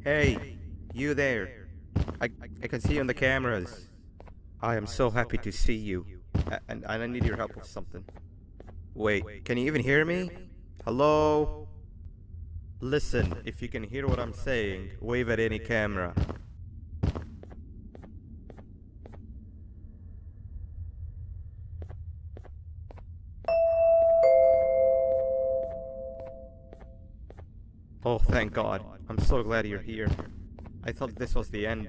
Hey, you there. I can see you on the cameras. I am so happy to see you. And I need your help with something. Wait, can you even hear me? Hello? Listen, if you can hear what I'm saying, wave at any camera. Oh, thank God. I'm so glad you're here. I thought this was the end.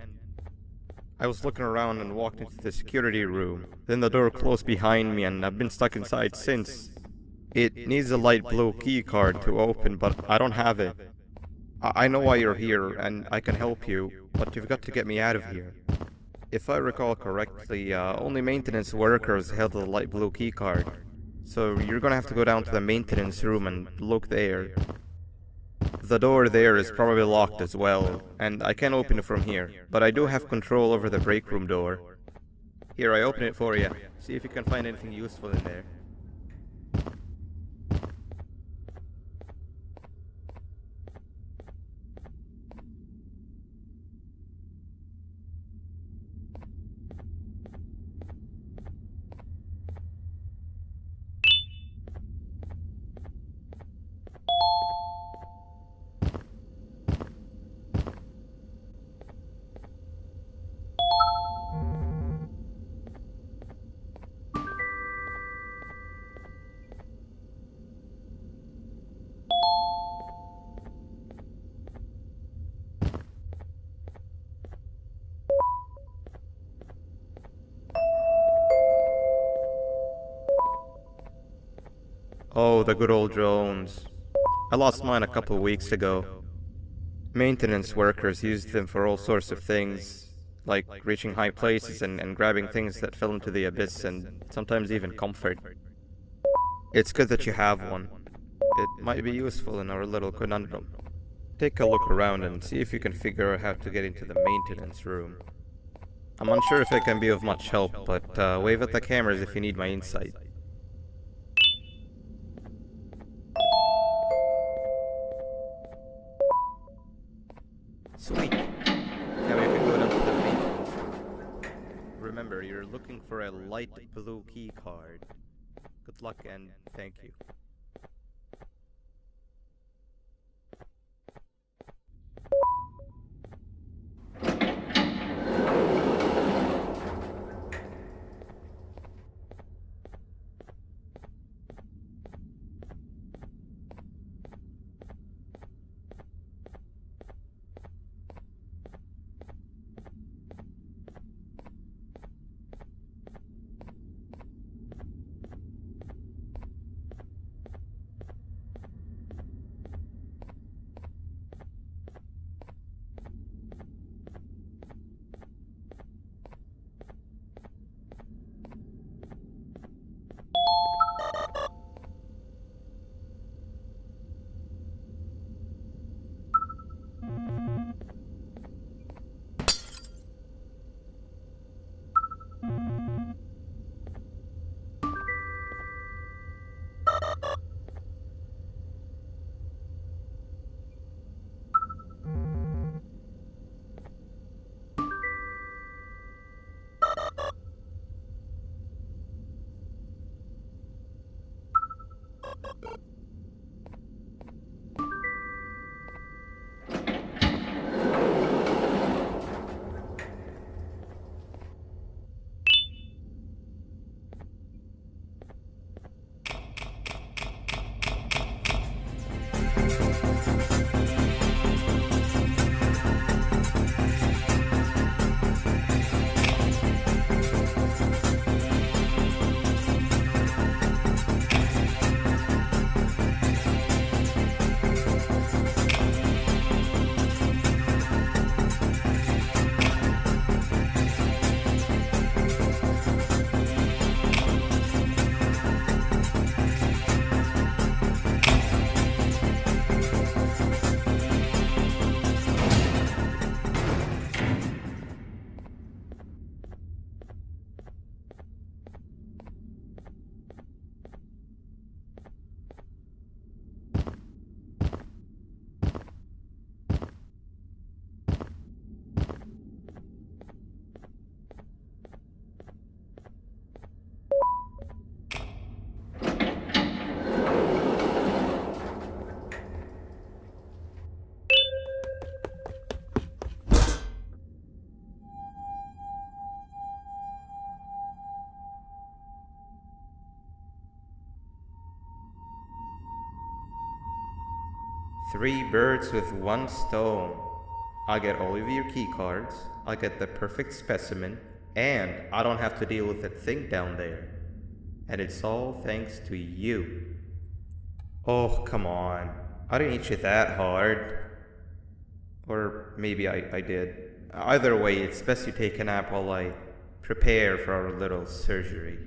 I was looking around and walked into the security room. Then the door closed behind me and I've been stuck inside since. It needs a light blue key card to open, but I don't have it. I know why you're here and I can help you, but you've got to get me out of here. If I recall correctly, only maintenance workers held the light blue key card. So you're gonna have to go down to the maintenance room and look there. The door there is probably locked as well, and I can't open it from here, but I do have control over the break room door. Here, I open it for you. See if you can find anything useful in there. Oh, the good old drones. I lost mine a couple weeks ago. Maintenance workers used them for all sorts of things, like reaching high places and grabbing things that fell into the abyss and sometimes even comfort. It's good that you have one. It might be useful in our little conundrum. Take a look around and see if you can figure out how to get into the maintenance room. I'm unsure if I can be of much help, but wave at the cameras if you need my insight. Sweet. Now you can go down to the maintenance room. Remember, you're looking for a light blue key card. Good luck and thank you. Three birds with one stone. I'll get all of your key cards, I'll get the perfect specimen, and I don't have to deal with that thing down there. And it's all thanks to you. Oh, come on. I didn't hit you that hard. Or maybe I did. Either way, it's best you take a nap while I prepare for our little surgery.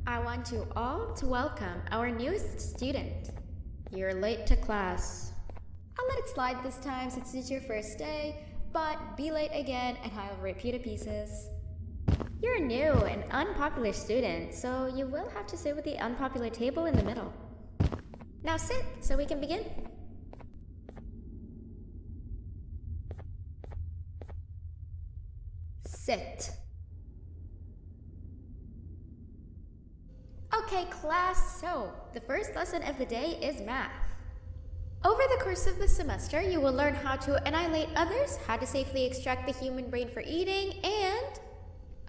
I want you all to welcome our newest student. You're late to class. I'll let it slide this time since it's your first day, but be late again and I'll repeat the pieces. You're new and unpopular student, so you will have to sit with the unpopular table in the middle. Now sit so we can begin. Sit. Okay, class, so the first lesson of the day is math. Over the course of the semester, you will learn how to annihilate others, how to safely extract the human brain for eating, and...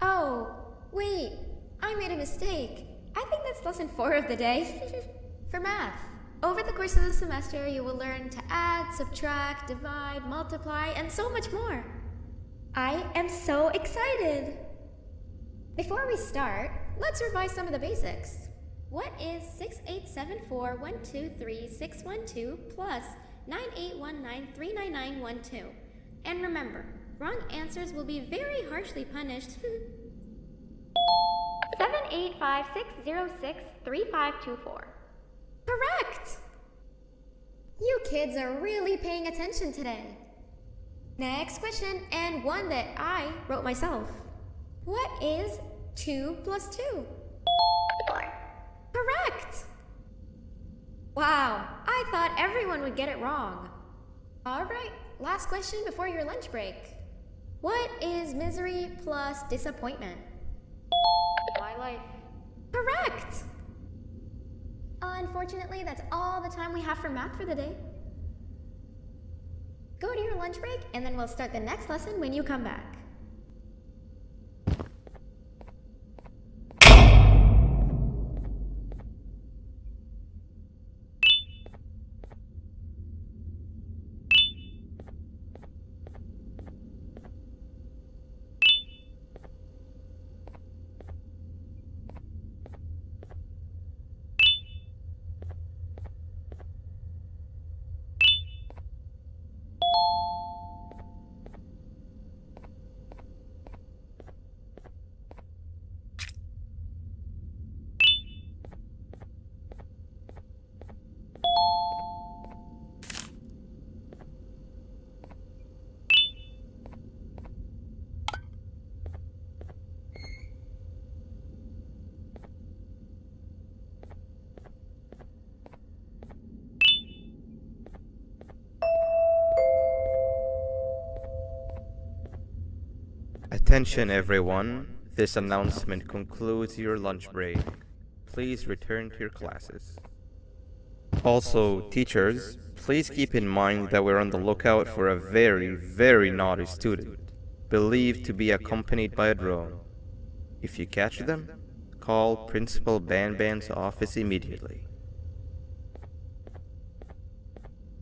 Oh, wait, I made a mistake. I think that's lesson 4 of the day. For math, over the course of the semester, you will learn to add, subtract, divide, multiply, and so much more. I am so excited! Before we start, let's revise some of the basics. What is 6874123612 plus 9819399912? And remember, wrong answers will be very harshly punished. 785-606-3524. Correct! You kids are really paying attention today. Next question, and one that I wrote myself. What is 2 plus 2? 4. Correct! Wow, I thought everyone would get it wrong. Alright, last question before your lunch break. What is misery plus disappointment? My life. Correct! Unfortunately, that's all the time we have for math for the day. Go to your lunch break, and then we'll start the next lesson when you come back. Attention everyone, this announcement concludes your lunch break. Please return to your classes. Also, teachers, please keep in mind that we're on the lookout for a very, very naughty student, believed to be accompanied by a drone. If you catch them, call Principal Banban's office immediately.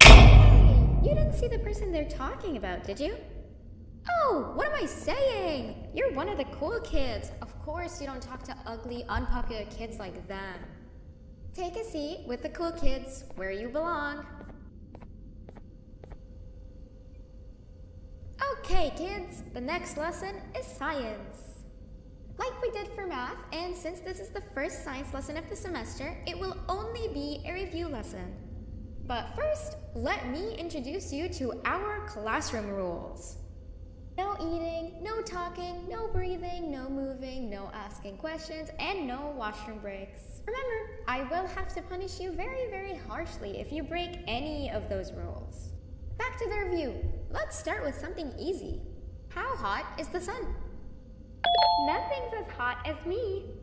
Hey, you didn't see the person they're talking about, did you? Oh, what am I saying? You're one of the cool kids. Of course you don't talk to ugly, unpopular kids like them. Take a seat with the cool kids where you belong. Okay, kids, the next lesson is science. Like we did for math, and since this is the first science lesson of the semester, it will only be a review lesson. But first, let me introduce you to our classroom rules. No eating, no talking, no breathing, no moving, no asking questions, and no washroom breaks. Remember, I will have to punish you very, very harshly if you break any of those rules. Back to the review. Let's start with something easy. How hot is the sun? Nothing's as hot as me.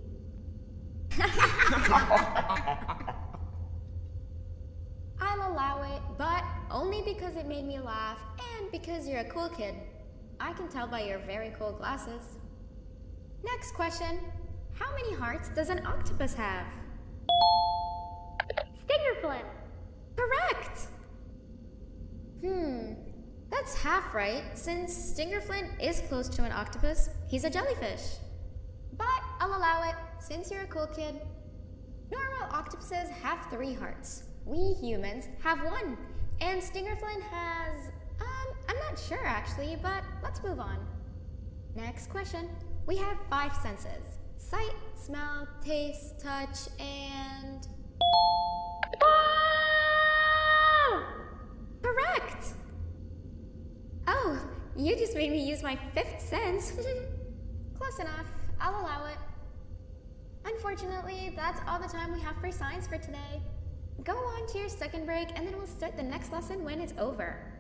I'll allow it, but only because it made me laugh and because you're a cool kid. I can tell by your very cool glasses. Next question. How many hearts does an octopus have? Stingerflint. Correct! That's half right, since Stingerflint is close to an octopus. He's a jellyfish. But I'll allow it, since you're a cool kid. Normal octopuses have 3 hearts. We humans have 1. And Stingerflint has... I'm not sure actually, but let's move on. Next question. We have 5 senses. Sight, smell, taste, touch, and... Correct! Oh, you just made me use my fifth sense. Close enough. I'll allow it. Unfortunately, that's all the time we have for science for today. Go on to your second break, and then we'll start the next lesson when it's over.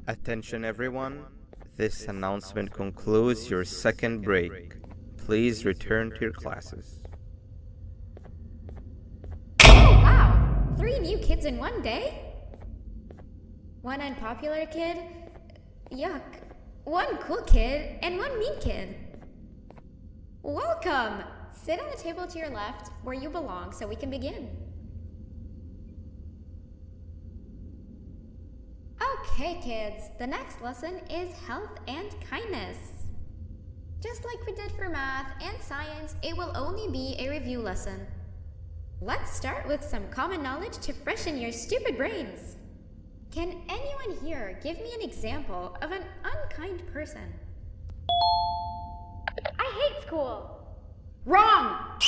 Attention everyone, this announcement concludes your second break. Please return to your classes. Oh wow! 3 new kids in one day? 1 unpopular kid? Yuck. 1 cool kid and 1 mean kid. Welcome! Sit on the table to your left where you belong so we can begin. Okay, kids, the next lesson is health and kindness. Just like we did for math and science, it will only be a review lesson. Let's start with some common knowledge to freshen your stupid brains. Can anyone here give me an example of an unkind person? I hate school. Wrong!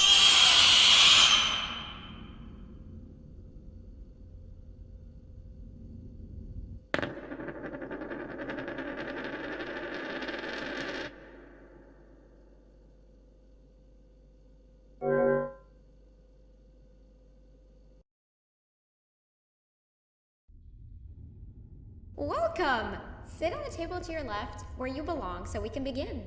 Welcome! Sit on the table to your left where you belong so we can begin.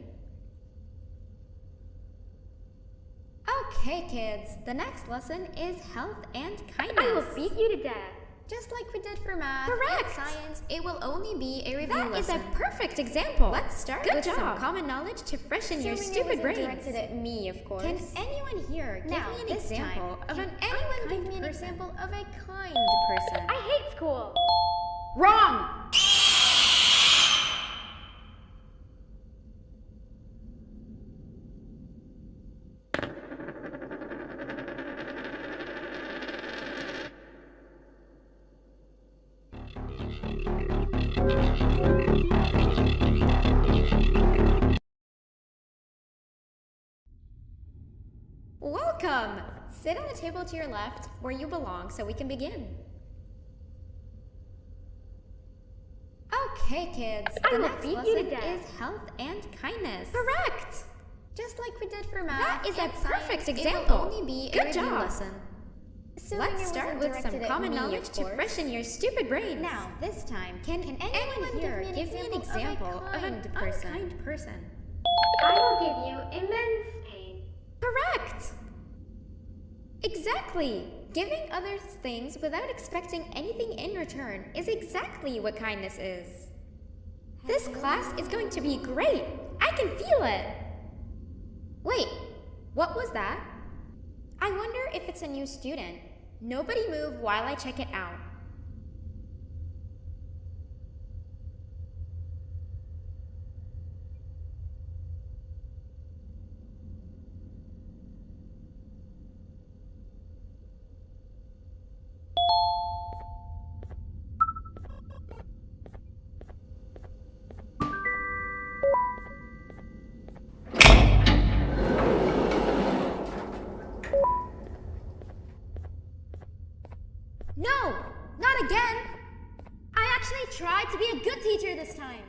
Okay, kids, the next lesson is health and kindness. I will beat you to death. Just like we did for math Correct. and science, it will only be a review lesson. That is a perfect example. Let's start with some common knowledge to freshen your stupid brains. Directed at me, of course. Can anyone here give Now, me an this example time, of can an anyone unkind give me an person? example of a kind person? I hate school. Wrong! Welcome! Sit on the table to your left where you belong so we can begin. Okay, kids, I the will next beat you lesson to death. is health and kindness. Correct! Just like we did for math That is a and perfect science, example. It will only be Good a review job. lesson. Assuming Let's it start wasn't with some directed at common me, knowledge of to course. freshen your stupid brains. Now, this time, Can anyone here give me an example of an unkind person? I will give you immense pain. Correct! Exactly! Giving others things without expecting anything in return is exactly what kindness is. This class is going to be great! I can feel it! Wait, what was that? I wonder if it's a new student. Nobody move while I check it out. No! Not again! I actually tried to be a good teacher this time.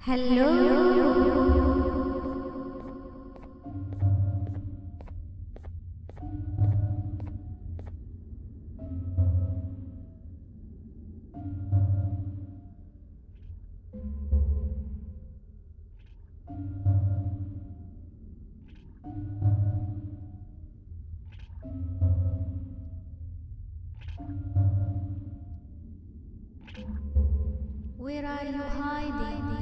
Where are you hiding?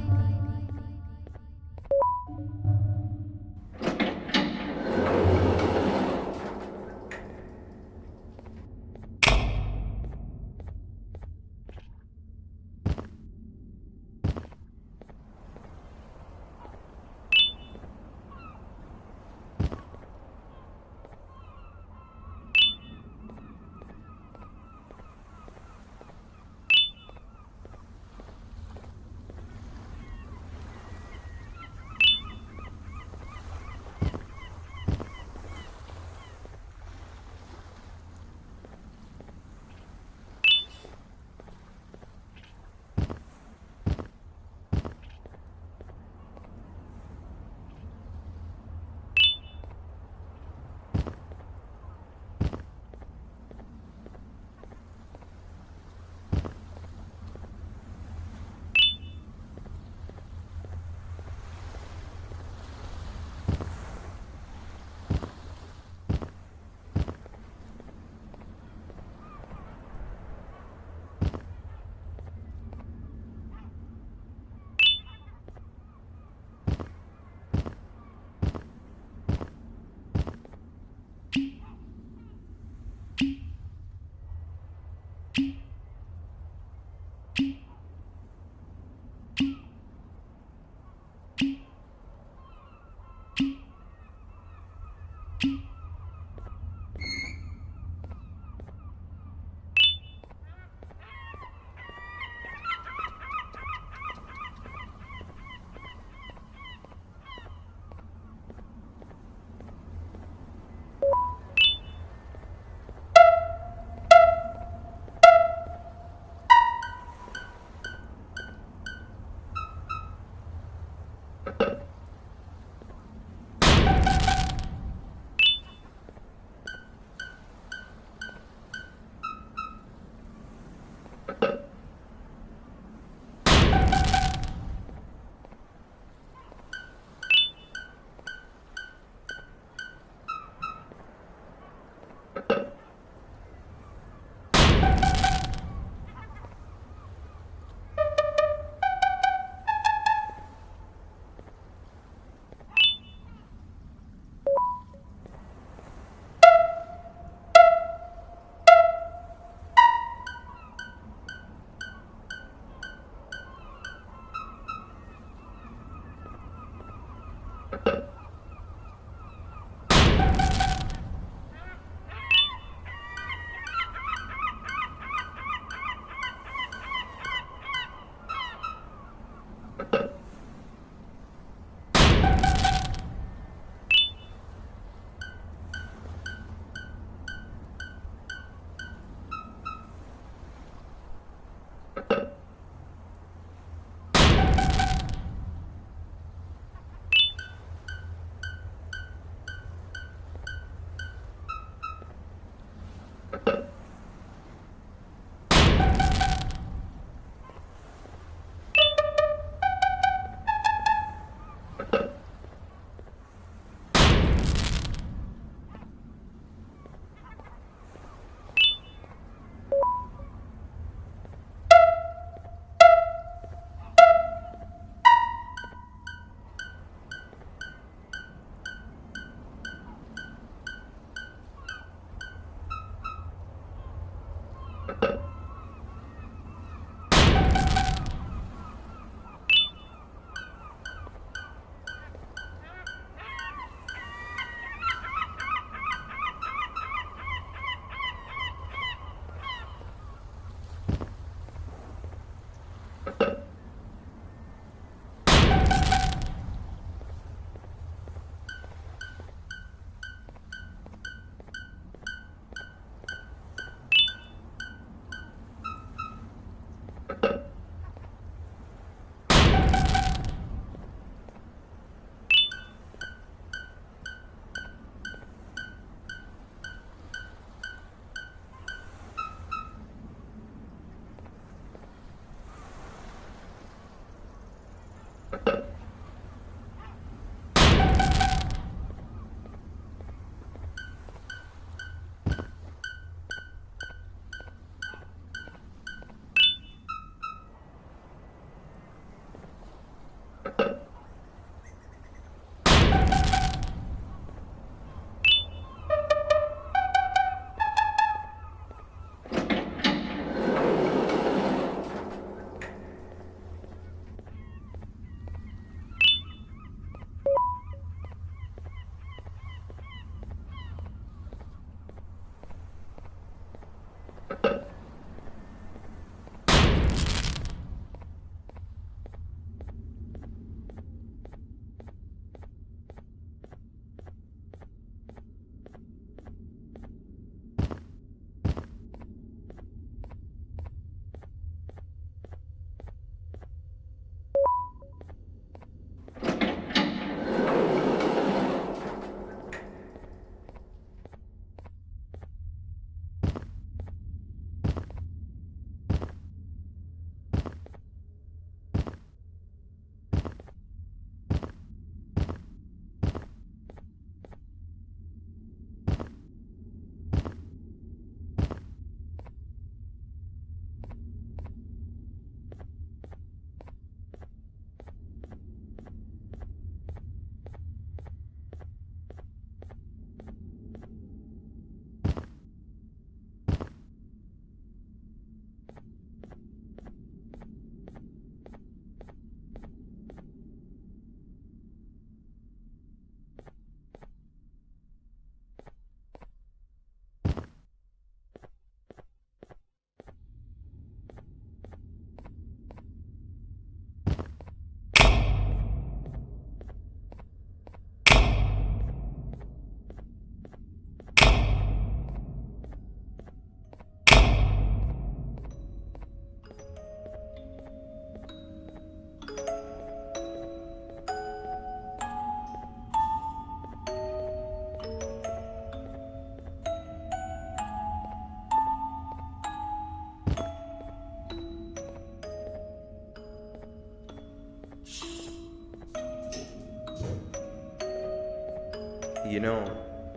You know,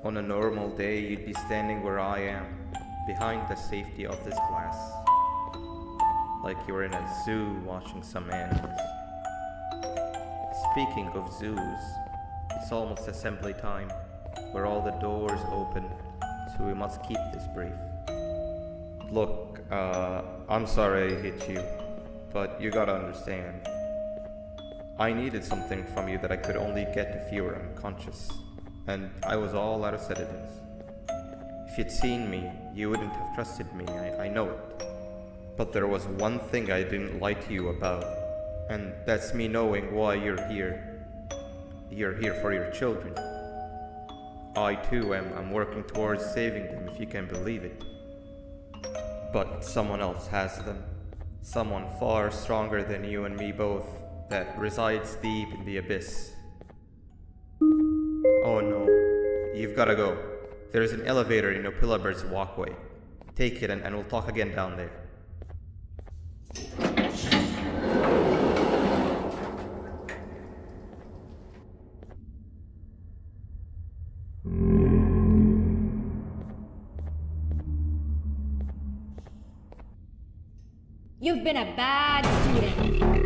on a normal day, you'd be standing where I am, behind the safety of this glass. Like you're in a zoo watching some animals. Speaking of zoos, it's almost assembly time, where all the doors open, so we must keep this brief. Look, I'm sorry I hit you, but you gotta understand. I needed something from you that I could only get if you were unconscious, and I was all out of sedatives. If you'd seen me, you wouldn't have trusted me, I know it. But there was one thing I didn't lie to you about, and that's me knowing why you're here. You're here for your children. I too am working towards saving them, if you can believe it. But someone else has them. Someone far stronger than you and me both, that resides deep in the abyss. Oh no, you've gotta go. There's an elevator in Opillabird's walkway. Take it and we'll talk again down there. You've been a bad student.